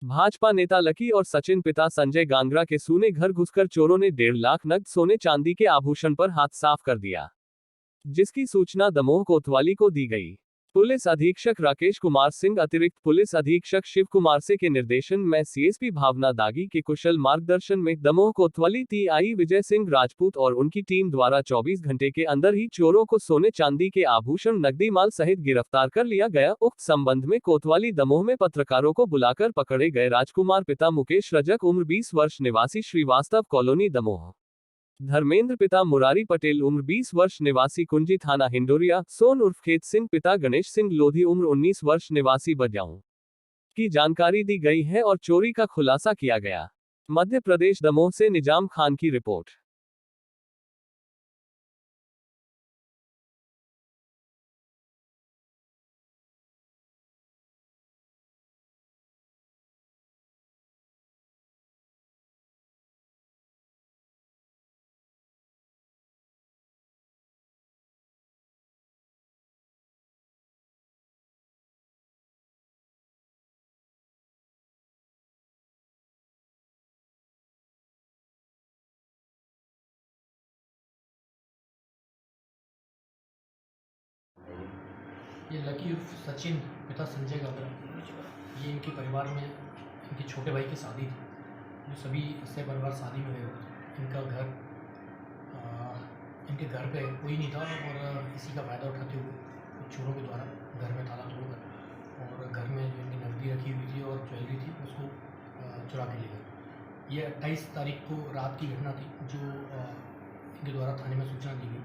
भाजपा नेता लकी और सचिन पिता संजय गांगरा के सूने घर घुसकर चोरों ने 1.5 लाख नकद सोने चांदी के आभूषण पर हाथ साफ कर दिया, जिसकी सूचना दमोह कोतवाली को दी गई। पुलिस अधीक्षक राकेश कुमार सिंह अतिरिक्त पुलिस अधीक्षक शिव कुमार से के निर्देशन में सीएसपी भावना दागी के कुशल मार्गदर्शन में दमोह कोतवाली टीआई विजय सिंह राजपूत और उनकी टीम द्वारा 24 घंटे के अंदर ही चोरों को सोने चांदी के आभूषण नकदी माल सहित गिरफ्तार कर लिया गया। उक्त संबंध में कोतवाली दमोह में पत्रकारों को बुलाकर पकड़े गए राजकुमार पिता मुकेश रजक उम्र 20 वर्ष निवासी श्रीवास्तव कॉलोनी दमोह, धर्मेंद्र पिता मुरारी पटेल उम्र 20 वर्ष निवासी कुंजी थाना हिंडोरिया, सोन उर्फ खेत सिंह पिता गणेश सिंह लोधी उम्र 19 वर्ष निवासी बजाऊं की जानकारी दी गई है और चोरी का खुलासा किया गया। मध्य प्रदेश दमोह से निजाम खान की रिपोर्ट। ये लकी उर्फ सचिन पिता संजय गांगरा, ये इनके परिवार में इनके छोटे भाई की शादी थी, जो सभी इससे परिवार शादी में गए होते। इनके घर पे कोई नहीं था और इसी का फ़ायदा उठाते हुए कुछ चोरों के द्वारा घर में ताला तोड़कर और घर में जो इनकी नकदी रखी हुई थी और ज्वेलरी थी उसको चुरा के ले गए। ये 28 तारीख को रात की घटना थी, जो इनके द्वारा थाने में सूचना दी गई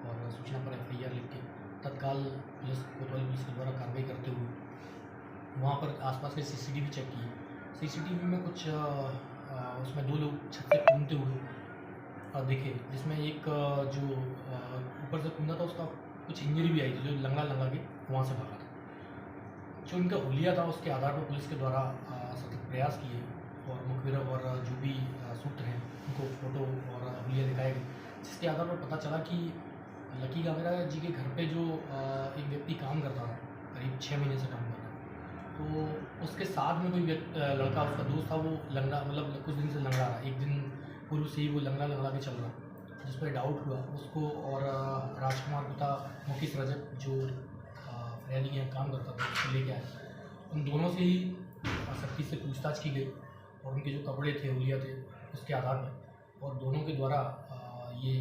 और सूचना पर FIR लिख के तत्काल पुलिस कोतवाली पुलिस के द्वारा कार्रवाई करते हुए वहाँ पर आसपास के CCTV चेक किए। CCTV में कुछ उसमें 2 लोग छत से कूदते हुए दिखे, जिसमें एक जो ऊपर से कूदा था उसका कुछ इंजरी भी आई थी, जो लंगा के वहाँ से भागा था। जो इनका हुलिया था उसके आधार पर पुलिस के द्वारा सतत प्रयास किए और मुखबिर और जो भी सूत्र हैं उनको फ़ोटो और हुलिया दिखाए गए, जिसके आधार पर पता चला कि लकी गांगरा जी के घर पे जो एक व्यक्ति काम करता था, करीब 6 महीने से काम करता था, तो उसके साथ में कोई लड़का उसका दोस्त था, वो लंगड़ा मतलब कुछ दिन से लंगड़ा रहा। एक दिन पूर्व से ही वो लंगड़ा के चल रहा, जिस पर डाउट हुआ उसको और राजकुमार पिता मुकेश रजक जो फरियादी के यहाँ काम करता था उसको लेके आए। उन दोनों से ही सख्ती से पूछताछ की गई और उनके जो कपड़े थे, हुलिया थे, उसके आधार पर और दोनों के द्वारा ये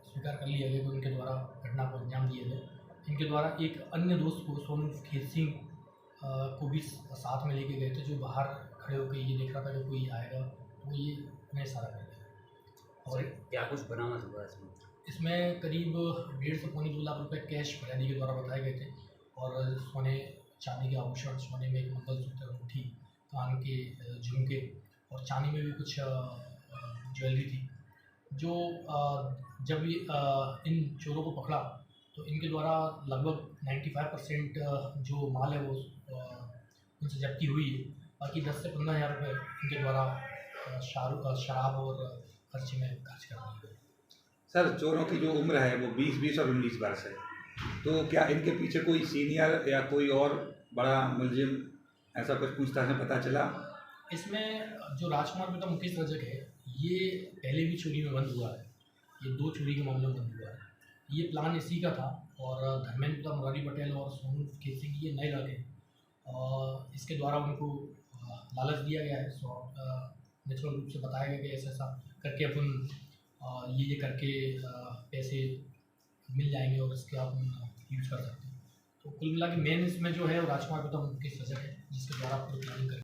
स्वीकार कर लिया गया कि उनके द्वारा घटना को अंजाम दिया गया। इनके द्वारा एक अन्य दोस्त को सोन खेत सिंह को भी साथ में लेके गए थे, जो बाहर खड़े होकर ये देख रहा था कि कोई आएगा, तो ये उन्हें इशारा कर दिया। और क्या कुछ बरामद हुआ इसमें करीब 1.5 से पौने 2 लाख रुपए कैश फरियादी के द्वारा बताए गए थे और सोने चांदी के आभूषण, सोने में एक मंगलसूत्र, अंगूठी, कान के झुमके और चांदी में भी कुछ ज्वेलरी थी। जो जब इन चोरों को पकड़ा तो इनके द्वारा लगभग 95% जो माल है वो उनसे जब्ती हुई है। बाकी 10 से 15 हज़ार रुपये इनके द्वारा शराब और खर्चे में खर्च कर दिए गए। सर, चोरों की जो उम्र है वो 20 और 19 वर्ष है, तो क्या इनके पीछे कोई सीनियर या कोई और बड़ा मुलजिम ऐसा कुछ पूछताछ में पता चला? इसमें जो राजकुमार पिता मुकेश रजक है, ये पहले भी चोरी में बंद हुआ है, ये 2 चोरी के मामले में बंद हुआ है। ये प्लान इसी का था और धर्मेंद्र पिता मुरारी पटेल और सोनू खेत सिंह ये नए लड़के और इसके द्वारा उनको लालच दिया गया है। नेचुरल रूप से बताया गया कि ऐसा करके अपन ये करके पैसे मिल जाएंगे और इसके आप यूज कर सकते हैं। तो कुल मिला के मेन इसमें जो है वो राजकुमार पिता मुकेश रजक है, जिसके द्वारा पूरी प्लानिंग